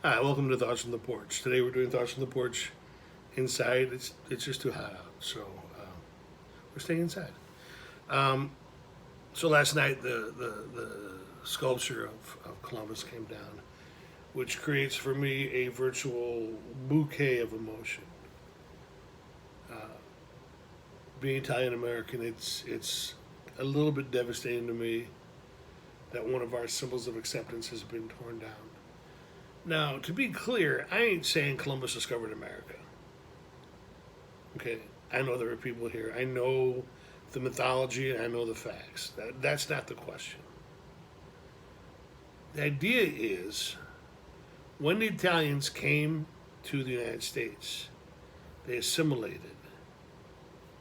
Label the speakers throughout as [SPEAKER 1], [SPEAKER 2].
[SPEAKER 1] Hi, welcome to Thoughts on the Porch. Today we're doing Thoughts on the Porch inside. It's just too hot out, so we're staying inside. Um, so last night the sculpture of Columbus came down, which creates for me a virtual bouquet of emotion. Being Italian American, it's a little bit devastating to me that one of our symbols of acceptance has been torn down. Now, to be clear, I ain't saying Columbus discovered America. Okay, I know there are people here. I know the mythology and I know the facts. That's not the question. The idea is when the Italians came to the United States, they assimilated,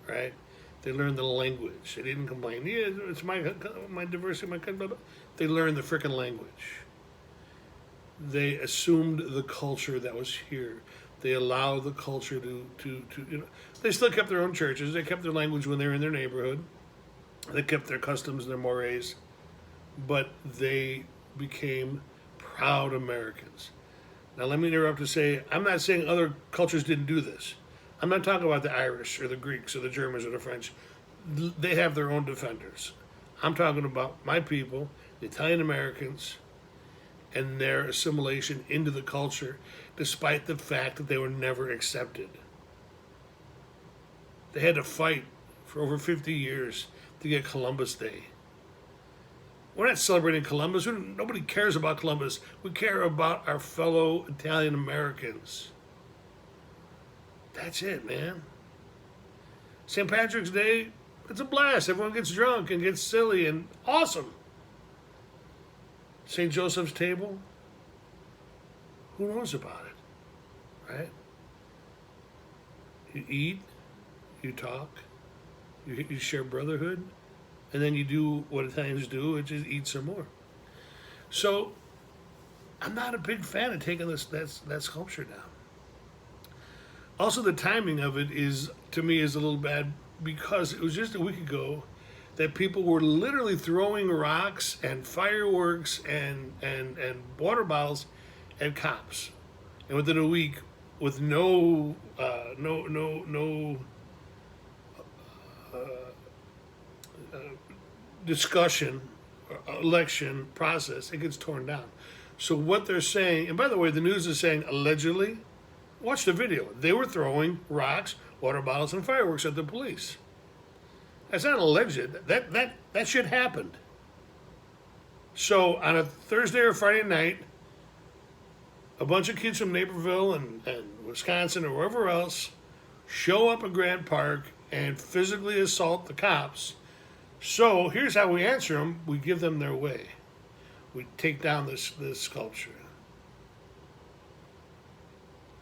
[SPEAKER 1] right? They learned the language. They didn't complain. Yeah, it's my diversity, my country. Blah, blah. They learned the frickin' language. They assumed the culture that was here. They allowed the culture to they still kept their own churches. They kept their language when they were in their neighborhood. They kept their customs and their mores, but they became proud Americans. Now, let me interrupt to say, I'm not saying other cultures didn't do this. I'm not talking about the Irish or the Greeks or the Germans or the French. They have their own defenders. I'm talking about my people, the Italian Americans, and their assimilation into the culture, despite the fact that they were never accepted. They had to fight for over 50 years to get Columbus Day. We're not celebrating Columbus. Nobody cares about Columbus. We care about our fellow Italian Americans. That's it, man. St. Patrick's Day, it's a blast. Everyone gets drunk and gets silly and awesome. St. Joseph's Table, who knows about it, right? You eat, you talk, you share brotherhood, and then you do what Italians do, which is eat some more. So, I'm not a big fan of taking that sculpture down. Also, the timing of it is, to me, is a little bad because it was just a week ago that people were literally throwing rocks and fireworks and water bottles at cops, and within a week, with no discussion, election process, it gets torn down. So what they're saying, and by the way, the news is saying allegedly. Watch the video. They were throwing rocks, water bottles, and fireworks at the police. That's not alleged. That shit happened. So on a Thursday or Friday night, a bunch of kids from Naperville and Wisconsin or wherever else show up at Grant Park and physically assault the cops. So here's how we answer them. We give them their way. We take down this sculpture.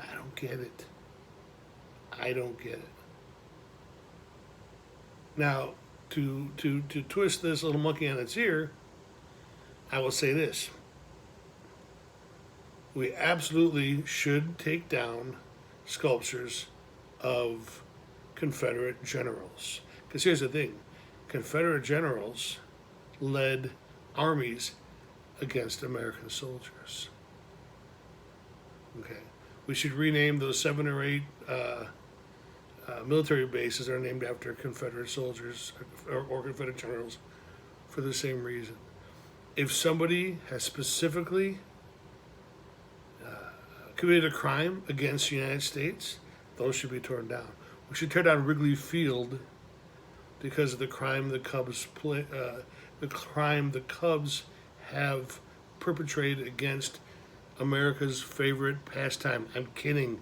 [SPEAKER 1] I don't get it. I don't get it. Now, to twist this little monkey on its ear, I will say this. We absolutely should take down sculptures of Confederate generals. Because here's the thing. Confederate generals led armies against American soldiers. Okay. We should rename those 7 or 8 military bases that are named after Confederate soldiers or Confederate generals for the same reason. If somebody has specifically committed a crime against the United States, those should be torn down. We should tear down Wrigley Field because of the crime the Cubs have perpetrated against America's favorite pastime. I'm kidding.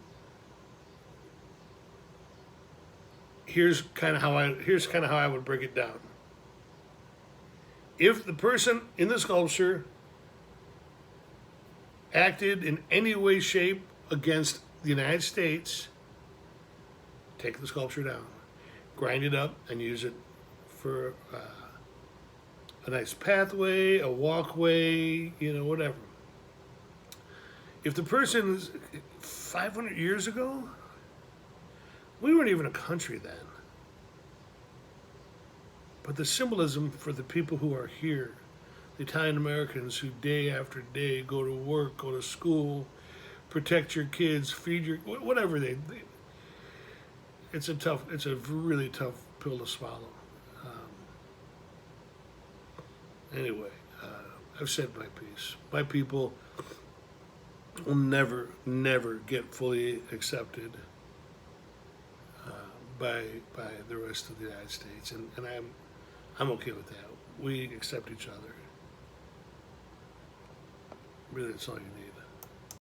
[SPEAKER 1] Here's kind of how I would break it down. If the person in the sculpture acted in any way, shape against the United States, take the sculpture down, grind it up, and use it for a nice pathway, a walkway, whatever. If the person is 500 years ago, we weren't even a country then. But the symbolism for the people who are here, the Italian Americans who day after day go to work, go to school, protect your kids, feed your whatever they. It's a really tough pill to swallow. Anyway, I've said my piece. My people will never get fully accepted by the rest of the United States, and I'm okay with that. We accept each other. Really, that's all you need.